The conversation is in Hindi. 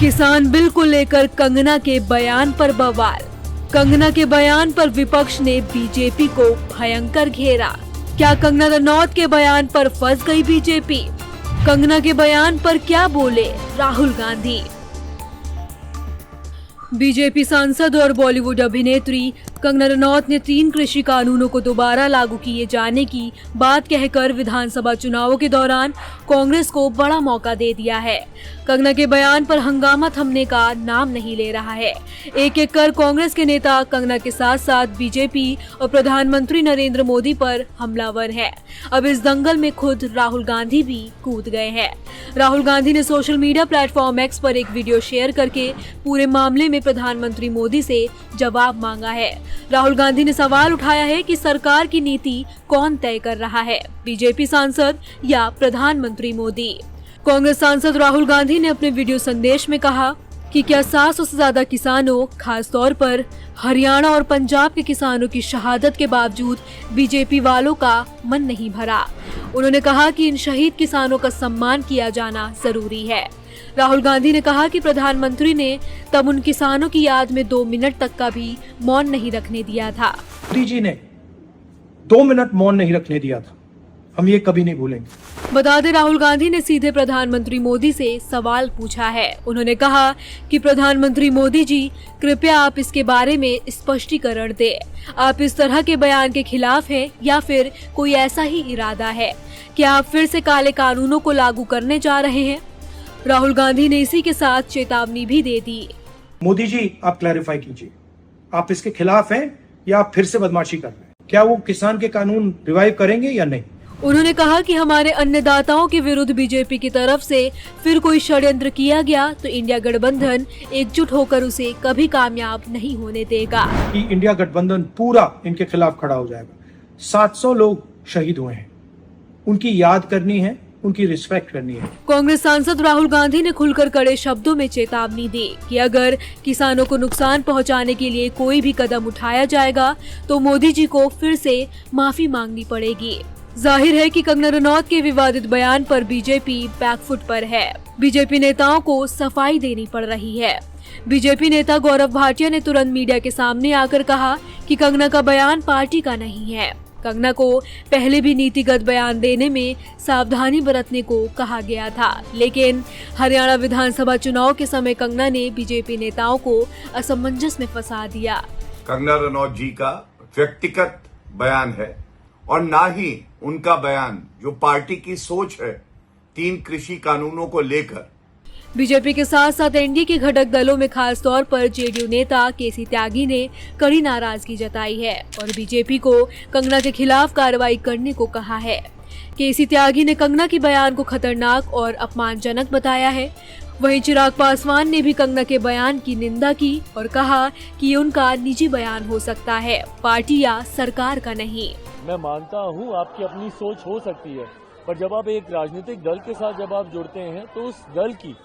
किसान बिल को लेकर कंगना के बयान पर बवाल। कंगना के बयान पर विपक्ष ने बीजेपी को भयंकर घेरा। क्या कंगना रनौत के बयान पर फंस गई बीजेपी? कंगना के बयान पर क्या बोले राहुल गांधी? बीजेपी सांसद और बॉलीवुड अभिनेत्री कंगना रनौत ने 3 कृषि कानूनों को दोबारा लागू किए जाने की बात कहकर विधानसभा चुनावों के दौरान कांग्रेस को बड़ा मौका दे दिया है। कंगना के बयान पर हंगामा थमने का नाम नहीं ले रहा है। एक एक कर कांग्रेस के नेता कंगना के साथ साथ बीजेपी और प्रधानमंत्री नरेंद्र मोदी पर हमलावर है। अब इस दंगल में खुद राहुल गांधी भी कूद गए हैं। राहुल गांधी ने सोशल मीडिया प्लेटफॉर्म एक्स पर एक वीडियो शेयर करके पूरे मामले में प्रधानमंत्री मोदी से जवाब मांगा है। राहुल गांधी ने सवाल उठाया है कि सरकार की नीति कौन तय कर रहा है, बीजेपी सांसद या प्रधानमंत्री मोदी? कांग्रेस सांसद राहुल गांधी ने अपने वीडियो संदेश में कहा कि क्या 700 से ज्यादा किसानों, खास तौर पर हरियाणा और पंजाब के किसानों की शहादत के बावजूद बीजेपी वालों का मन नहीं भरा। उन्होंने कहा कि इन शहीद किसानों का सम्मान किया जाना जरूरी है। राहुल गांधी ने कहा कि प्रधानमंत्री ने तब उन किसानों की याद में 2 मिनट तक का भी मौन नहीं रखने दिया था। मोदी जी ने 2 मिनट मौन नहीं रखने दिया था, हम ये कभी नहीं भूलेंगे। बता दें, राहुल गांधी ने सीधे प्रधानमंत्री मोदी से सवाल पूछा है। उन्होंने कहा कि प्रधानमंत्री मोदी जी, कृपया आप इसके बारे में स्पष्टीकरण दें। आप इस तरह के बयान के खिलाफ हैं या फिर कोई ऐसा ही इरादा है? क्या आप फिर से काले कानूनों को लागू करने जा रहे हैं? राहुल गांधी ने इसी के साथ चेतावनी भी दे दी। मोदी जी, आप क्लैरिफाई कीजिए, आप इसके खिलाफ हैं या आप फिर से बदमाशी कर रहे हैं? क्या वो किसान के कानून रिवाइव करेंगे या नहीं? उन्होंने कहा कि हमारे अन्नदाताओं के विरुद्ध बीजेपी की तरफ से फिर कोई षड्यंत्र किया गया तो इंडिया गठबंधन एकजुट होकर उसे कभी कामयाब नहीं होने देगा। कि इंडिया गठबंधन पूरा इनके खिलाफ खड़ा हो जाएगा। 700 लोग शहीद हुए हैं, उनकी याद करनी है, उनकी रिस्पेक्ट करनी है। कांग्रेस सांसद राहुल गांधी ने खुलकर कड़े शब्दों में चेतावनी दी कि अगर किसानों को नुकसान पहुंचाने के लिए कोई भी कदम उठाया जाएगा तो मोदी जी को फिर से माफी मांगनी पड़ेगी। जाहिर है कि कंगना रनौत के विवादित बयान पर बीजेपी बैकफुट पर है। बीजेपी नेताओं को सफाई देनी पड़ रही है। बीजेपी नेता गौरव भाटिया ने तुरंत मीडिया के सामने आकर कहा कि कंगना का बयान पार्टी का नहीं है। कंगना को पहले भी नीतिगत बयान देने में सावधानी बरतने को कहा गया था, लेकिन हरियाणा विधानसभा चुनाव के समय कंगना ने बीजेपी नेताओं को असमंजस में फंसा दिया। कंगना रनौत जी का व्यक्तिगत बयान है और ना ही उनका बयान जो पार्टी की सोच है 3 कृषि कानूनों को लेकर। बीजेपी के साथ साथ एनडीए के घटक दलों में खास तौर पर जेडीयू नेता केसी त्यागी ने कड़ी नाराजगी जताई है और बीजेपी को कंगना के खिलाफ कार्रवाई करने को कहा है। केसी त्यागी ने कंगना के बयान को खतरनाक और अपमानजनक बताया है। वहीं चिराग पासवान ने भी कंगना के बयान की निंदा की और कहा कि ये उनका निजी बयान हो सकता है, पार्टी या सरकार का नहीं। मैं मानता हूँ आपकी अपनी सोच हो सकती है, पर जब आप एक राजनीतिक दल के साथ जब आप जुड़ते हैं तो उस दल की